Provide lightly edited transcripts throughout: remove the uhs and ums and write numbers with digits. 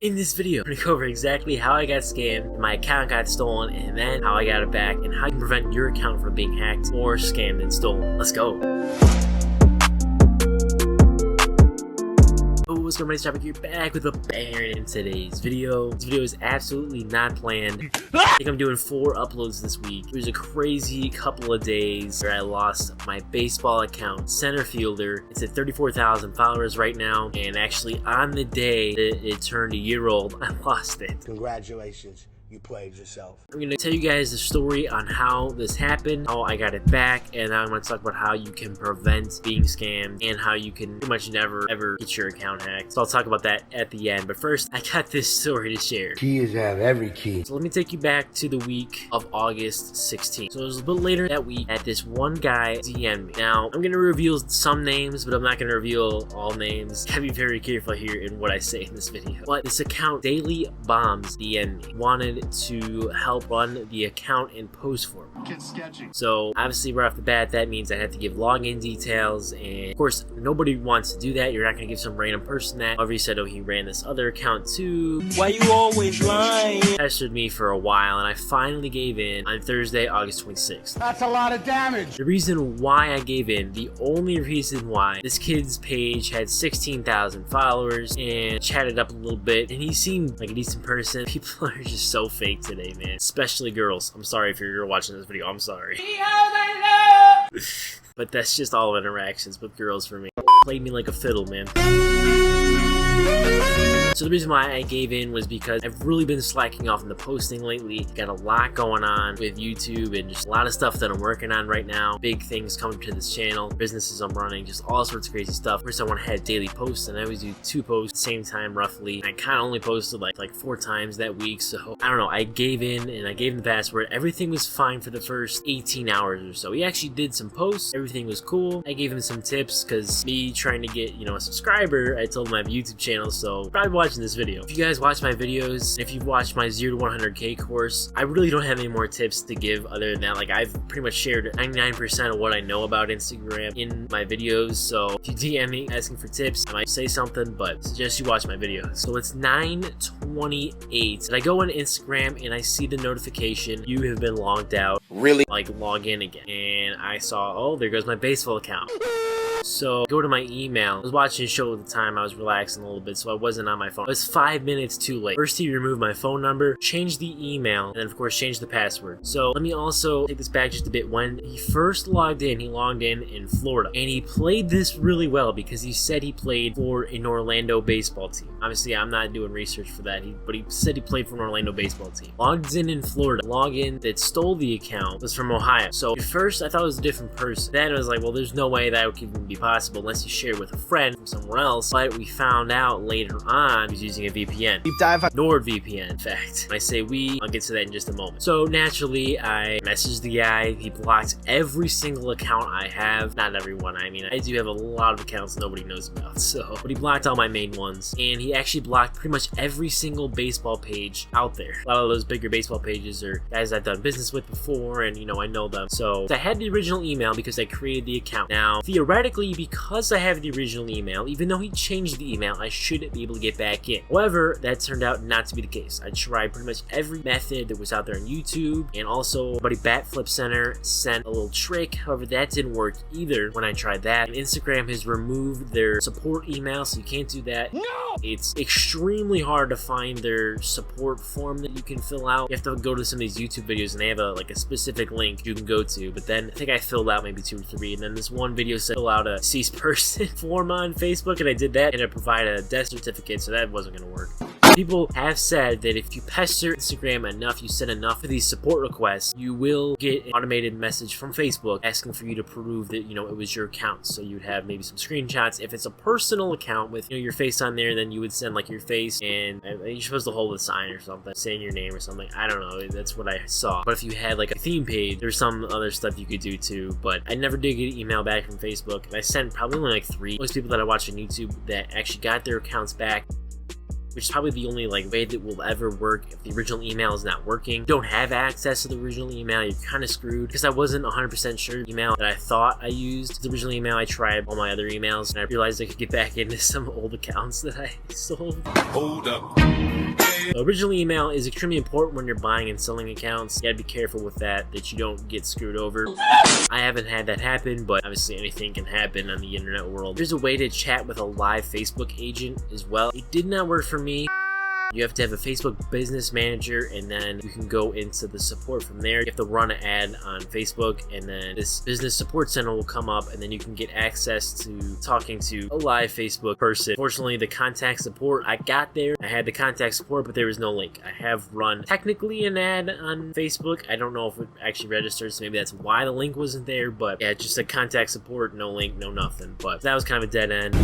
In this video, I'm going to go over exactly how I got scammed, my account got stolen, and then how I got it back, and how you can prevent your account from being hacked or scammed and stolen. Let's go! What's going on, my topic here, back with a banger in today's video. This video is absolutely not planned. I think I'm doing 4 uploads this week. It was a crazy couple of days where I lost my baseball account, center fielder. It's at 34,000 followers right now, and actually on the day that it turned a year old, I lost it. Congratulations. You played yourself. I'm going to tell you guys the story on how this happened, how I got it back, and I'm going to talk about how you can prevent being scammed and how you can pretty much never ever get your account hacked. So I'll talk about that at the end, but first I got this story to share. Keys have every key. So let me take you back to the week of August 16th. So it was a bit later that week that this one guy DM'd me. Now I'm going to reveal some names, but I'm not going to reveal all names. Gotta be very careful here in what I say in this video. But this account, Daily Bombs, DM'd me. Wanted to help run the account and post for me. Get sketchy. So obviously right off the bat that means I have to give login details, and of course nobody wants to do that. You're not going to give some random person that. However, he said, oh, he ran this other account too. Why you always lying? Pestered me for a while, and I finally gave in on Thursday, August 26th. That's a lot of damage. The reason why I gave in, the only reason why, this kid's page had 16,000 followers and chatted up a little bit, and he seemed like a decent person. People are just so fake today, man, especially girls. I'm sorry if you're watching this video, I'm sorry. But that's just all interactions with girls for me. Played me like a fiddle, man. So the reason why I gave in was because I've really been slacking off in the posting lately. Got a lot going on with YouTube and just a lot of stuff that I'm working on right now. Big things coming to this channel, businesses I'm running, just all sorts of crazy stuff. First I want to have daily posts, and I always do 2 posts at the same time roughly. I kind of only posted like 4 times that week, so I don't know. I gave in and I gave him the password. Everything was fine for the first 18 hours or so. He actually did some posts. Everything was cool. I gave him some tips because me trying to get, a subscriber, I told him I have a YouTube channel, so probably watching this video. If you guys watch my videos, if you've watched my 0 to 100K course, I really don't have any more tips to give other than that. Like, I've pretty much shared 99% of what I know about Instagram in my videos, so if you DM me asking for tips, I might say something, but I suggest you watch my videos. So it's 9:28, and I go on Instagram and I see the notification, you have been logged out. Really? Like, log in again. And I saw, oh, there goes my baseball account. So, go to my email. I was watching a show at the time, I was relaxing a little bit, so I wasn't on my phone. It was 5 minutes too late. First, he removed my phone number, changed the email, and then of course changed the password. So, let me also take this back just a bit. When he first logged in, he logged in Florida. And he played this really well because he said he played for an Orlando baseball team. Obviously, I'm not doing research for that, but he said he played for an Orlando baseball team. Logged in Florida. Login that stole the account was from Ohio. So, at first, I thought it was a different person. Then I was like, well, there's no way that would even be possible unless you share with a friend from somewhere else. But we found out later on he was using a VPN. Deep dive. NordVPN, in fact. When I say we, I'll get to that in just a moment. So naturally, I messaged the guy. He blocked every single account I have. Not everyone. I mean, I do have a lot of accounts nobody knows about. So, but he blocked all my main ones, and he actually blocked pretty much every single baseball page out there. A lot of those bigger baseball pages are guys I've done business with before, and I know them. So I had the original email because I created the account. Now, theoretically, because I have the original email, even though he changed the email, I should be able to get back in. However, that turned out not to be the case. I tried pretty much every method that was out there on YouTube, and also buddy Bat Flip Center sent a little trick. However, that didn't work either when I tried that. And Instagram has removed their support email, so you can't do that. No! It's extremely hard to find their support form that you can fill out. You have to go to some of these YouTube videos, and they have a specific link you can go to. But then I think I filled out maybe 2 or 3, and then this one video said fill out a deceased person form on Facebook, and I did that, and it provided a death certificate, so that wasn't going to work. People have said that if you pester Instagram enough, you send enough of these support requests, you will get an automated message from Facebook asking for you to prove that, it was your account. So you'd have maybe some screenshots. If it's a personal account with, your face on there, then you would send your face, and you're supposed to hold a sign or something, saying your name or something. I don't know. That's what I saw. But if you had a theme page, there's some other stuff you could do too. But I never did get an email back from Facebook. I sent probably only 3. Most people that I watch on YouTube that actually got their accounts back. which is probably the only like way that will ever work if the original email is not working. Don't have access to the original email, you're kind of screwed, because I wasn't 100% sure the email that I thought I used. The original email, I tried all my other emails, and I realized I could get back into some old accounts that I sold. Hold up. The original email is extremely important when you're buying and selling accounts. You gotta be careful with that you don't get screwed over. I haven't had that happen, but obviously anything can happen on the internet world. There's a way to chat with a live Facebook agent as well. It did not work for me. You have to have a Facebook business manager, and then you can go into the support from there. You have to run an ad on Facebook, and then this business support center will come up, and then you can get access to talking to a live Facebook person. Fortunately, the contact support, I got there. I had the contact support, but there was no link. I have run technically an ad on Facebook. I don't know if it actually registered, so maybe that's why the link wasn't there, but yeah, just a contact support, no link, no nothing. But that was kind of a dead end.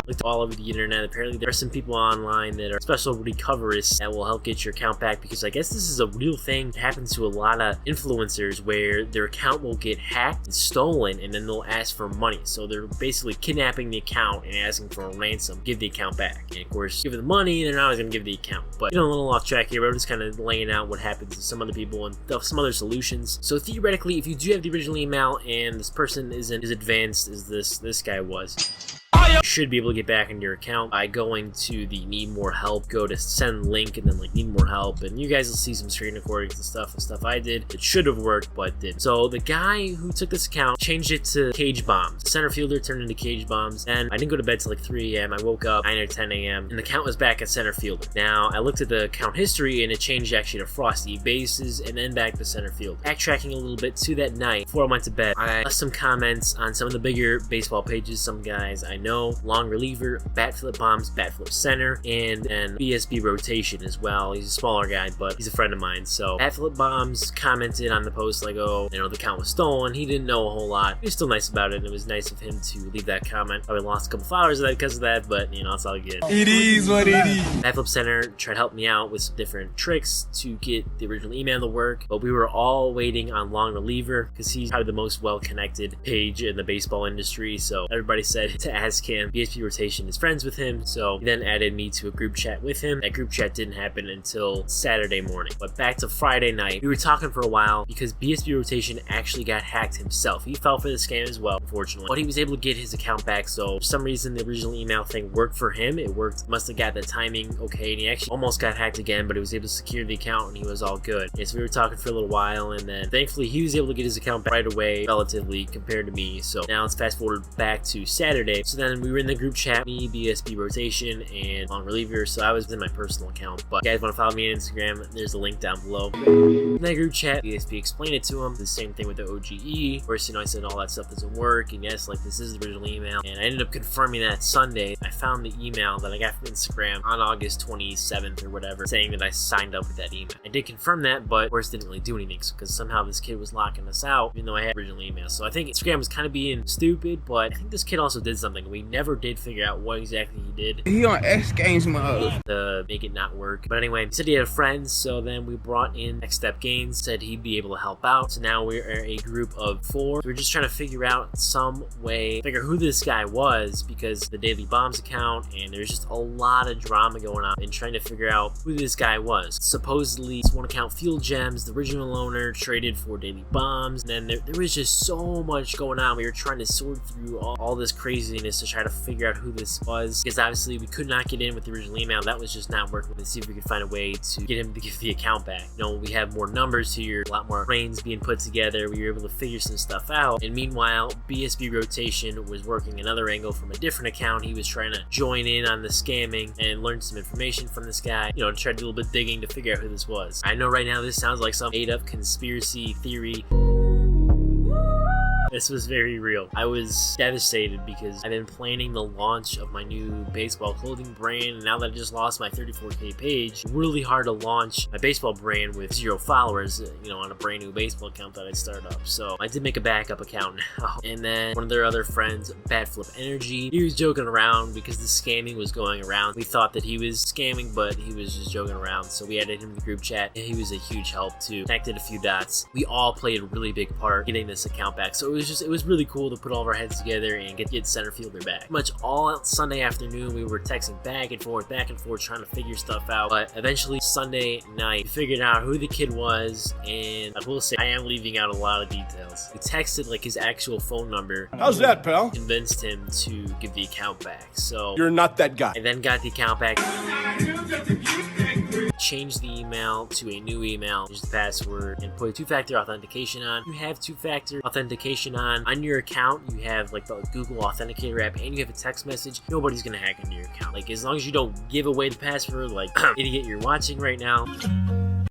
Looked all over the internet. Apparently there are some people online that are special recoverists that will help get your account back, because I guess this is a real thing. It happens to a lot of influencers where their account will get hacked and stolen, and then they'll ask for money. So they're basically kidnapping the account and asking for a ransom, give the account back. And of course, give them the money, they're not always going to give the account. But, you know, a little off track here, but I'm just kind of laying out what happens to some other people and some other solutions. So theoretically, if you do have the original email and this person isn't as advanced as this guy was, you should be able to get back into your account by going to the need more help, go to send link, and then like need more help, and you guys will see some screen recordings and stuff I did. It should have worked, but didn't. So the guy who took this account changed it to cage bombs. The center fielder turned into cage bombs, and I didn't go to bed till like 3 a.m. I woke up 9 or 10 a.m. and the account was back at center fielder. Now I looked at the account history and it changed actually to frosty bases and then back to center field. Backtracking a little bit to that night before I went to bed, I left some comments on some of the bigger baseball pages. Some guys I know, long reliever, bat flip bombs, bat flip center, and BSB rotation as well. He's a smaller guy, but he's a friend of mine. So bat flip bombs commented on the post like, oh, you know, the account was stolen. He didn't know a whole lot. He was still nice about it, and it was nice of him to leave that comment. Probably lost a couple followers of that because of that, but you know, it's all good. It is what it is. Bat flip center tried to help me out with some different tricks to get the original email to work, but we were all waiting on long reliever because he's probably the most well-connected page in the baseball industry. So everybody said to ask him. BSB rotation is friends with him, so he then added me to a group chat with him. That group chat didn't happen until Saturday morning. But back to Friday night, we were talking for a while because BSB rotation actually got hacked himself. He fell for the scam as well, unfortunately, but he was able to get his account back. So for some reason, the original email thing worked for him. It worked, must have got the timing okay, and he actually almost got hacked again, but he was able to secure the account and he was all good. And so we were talking for a little while, and then thankfully he was able to get his account back right away, relatively, compared to me. So now let's fast forward back to Saturday. So then we were in the group chat, me, BSB rotation, and long reliever. So I was in my personal account, but if you guys want to follow me on Instagram, there's a link down below. In that group chat, BSB explained it to him. The same thing with the OGE. Of course, you know, I said all that stuff doesn't work, and yes, like this is the original email, and I ended up confirming that Sunday. I found the email that I got from Instagram on August 27th or whatever, saying that I signed up with that email. I did confirm that, but of course didn't really do anything because somehow this kid was locking us out, even though I had original email. So I think Instagram was kind of being stupid, but I think this kid also did something. We never did figure out what exactly he did. He on X Games mode To make it not work. But anyway, he said he had friends, so then we brought in Next Step Gains, said he'd be able to help out. So now we're a group of 4. We're just trying to figure out some way, figure who this guy was, because the Daily Bombs account, and there's just a lot of drama going on in trying to figure out who this guy was. Supposedly, this one account, Field Gems, the original owner, traded for Daily Bombs, and then there was just so much going on. We were trying to sort through all this craziness to try to figure out who this was, because obviously we could not get in with the original email. That was just not working. Let's see if we could find a way to get him to give the account back. You know, we have more numbers here, a lot more brains being put together. We were able to figure some stuff out, and meanwhile, BSB rotation was working another angle from a different account. He was trying to join in on the scamming and learn some information from this guy, you know, to try to do a little bit digging to figure out who this was. I know right now this sounds like some made-up conspiracy theory. This was very real. I was devastated because I've been planning the launch of my new baseball clothing brand, and now that I just lost my 34K page, really hard to launch my baseball brand with 0 followers, you know, on a brand new baseball account that I started up. So I did make a backup account now. And then one of their other friends, Bad Flip Energy, he was joking around because the scamming was going around. We thought that he was scamming, but he was just joking around. So we added him to the group chat, and he was a huge help too. Connected a few dots. We all played a really big part getting this account back. So it it was really cool to put all of our heads together and get center fielder back. Pretty much all Sunday afternoon, we were texting back and forth, trying to figure stuff out. But eventually, Sunday night, we figured out who the kid was, and I will say, I am leaving out a lot of details. We texted like his actual phone number. How's that, pal? Convinced him to give the account back. So You're not that guy. I then got the account back. Changed the email to a new email, changed the password, and put two-factor authentication on. You have two-factor authentication on your account. You have like the Google Authenticator app, and you have a text message. Nobody's gonna hack into your account. Like, as long as you don't give away the password, like idiot you're watching right now,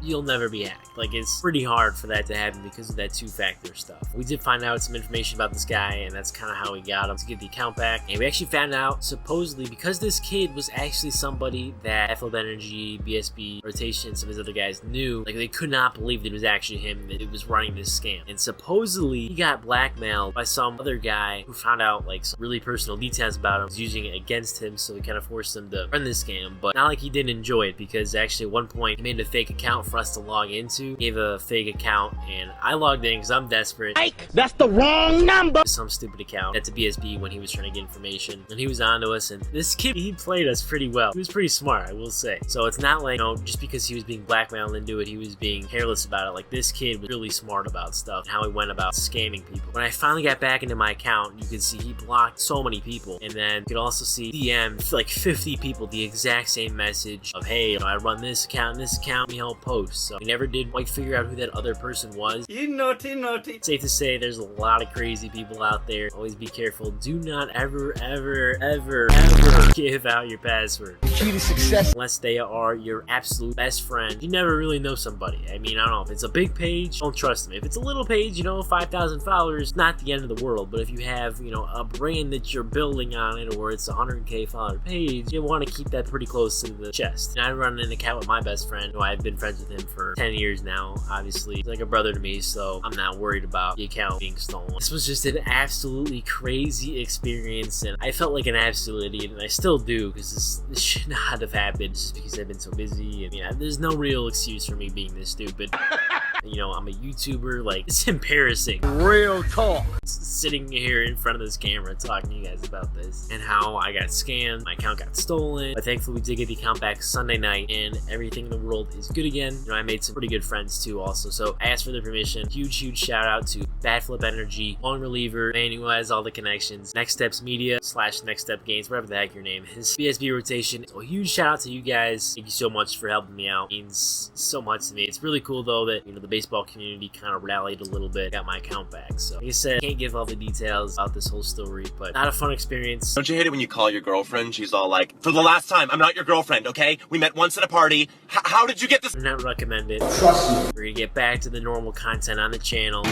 you'll never be hacked. Like, it's pretty hard for that to happen because of that two-factor stuff. We did find out some information about this guy, and that's kind of how we got him to get the account back. And we actually found out, supposedly, because this kid was actually somebody that Flip Energy, BSB, Rotation, some of his other guys knew, like, they could not believe that it was actually him that was running this scam. And supposedly, he got blackmailed by some other guy who found out, like, some really personal details about him, was using it against him, so he kind of forced him to run this scam. But not like he didn't enjoy it, because actually at one point, he made a fake account for us to log into, gave a fake account, and I logged in because I'm desperate. Mike, that's the wrong number. Some stupid account. That's a BSB when he was trying to get information, and he was onto us, and this kid, he played us pretty well. He was pretty smart, I will say. So it's not like, you know, just because he was being blackmailed into it, he was being careless about it. Like, this kid was really smart about stuff and how he went about scamming people. When I finally got back into my account, you could see he blocked so many people, and then you could also see DM like 50 people the exact same message of, hey, you know, I run this account and this account, me help post. So we never did quite figure out who that other person was. You naughty. Safe to say there's a lot of crazy people out there. Always be careful. Do not ever give out your password. Key to success. Unless they are your absolute best friend. You never really know somebody. I mean, I don't know. If it's a big page, don't trust them. If it's a little page, you know, 5,000 followers, not the end of the world. But if you have, you know, a brand that you're building on it, or it's a 100K follower page, you want to keep that pretty close to the chest. And I run an account with my best friend, who I've been friends with him for 10 years now. Obviously, he's like a brother to me, so I'm not worried about the account being stolen. This was just an absolutely crazy experience, and I felt like an absolute idiot, and I still do, because this should not have happened just because I've been so busy. And yeah, there's no real excuse for me being this stupid. You know, I'm a YouTuber, like, it's embarrassing. Real talk. Sitting here in front of this camera talking to you guys about this and how I got scammed, my account got stolen, but thankfully we did get the account back Sunday night, and everything in the world is good again. You know, I made some pretty good friends too also, so I asked for their permission. Huge shout out to Bad Flip Energy, Long Reliever, man who has all the connections, Next Steps Media / Next Step Games, whatever the heck your name is, BSB Rotation. So a huge shout out to you guys. Thank you so much for helping me out. It means so much to me. It's really cool though that, you know, the baseball community kind of rallied a little bit, got my account back. So like I said, can't give all the details about this whole story, but not a fun experience. Don't you hate it when you call your girlfriend? She's all like, for the last time, I'm not your girlfriend, okay? We met once at a party. How did you get this? I do not recommend it. Trust me. We're gonna get back to the normal content on the channel.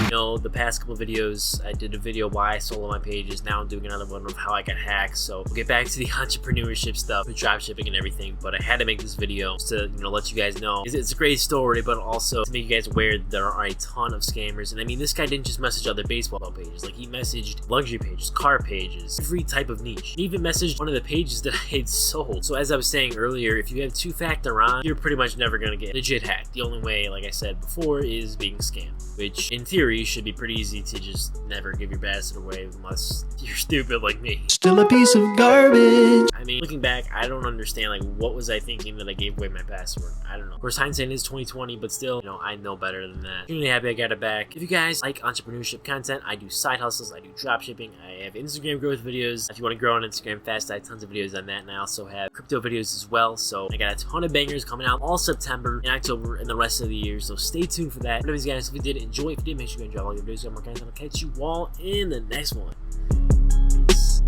You know, the past couple videos, I did a video why I sold my pages. Now I'm doing another one of how I got hacked. So we'll get back to the entrepreneurship stuff with dropshipping and everything. But I had to make this video just to, you know, let you guys know. It's a great story, but also to make you guys aware that there are a ton of scammers. And I mean, this guy didn't just message other baseball pages. Like, he messaged luxury pages, car pages, every type of niche. He even messaged one of the pages that I had sold. So as I was saying earlier, if you have two-factor on, you're pretty much never gonna get legit hacked. The only way, like I said before, is being scammed, which in theory should be pretty easy to just never give your password away unless you're stupid like me. Still a piece of garbage. I mean, looking back, I don't understand, like, what was I thinking that I gave away my password? I don't know. Of course, hindsight is 2020, but still, you know, I know better than that. Really happy I got it back. If you guys like entrepreneurship content, I do side hustles, I do dropshipping, I have Instagram growth videos. If you want to grow on Instagram fast, I have tons of videos on that, and I also have crypto videos as well. So I got a ton of bangers coming out all September and October and the rest of the year, so stay tuned for that. But anyways, guys, if you did enjoy, if you did, make sure you go and drop all your videos. I'll catch you all in the next one. Peace.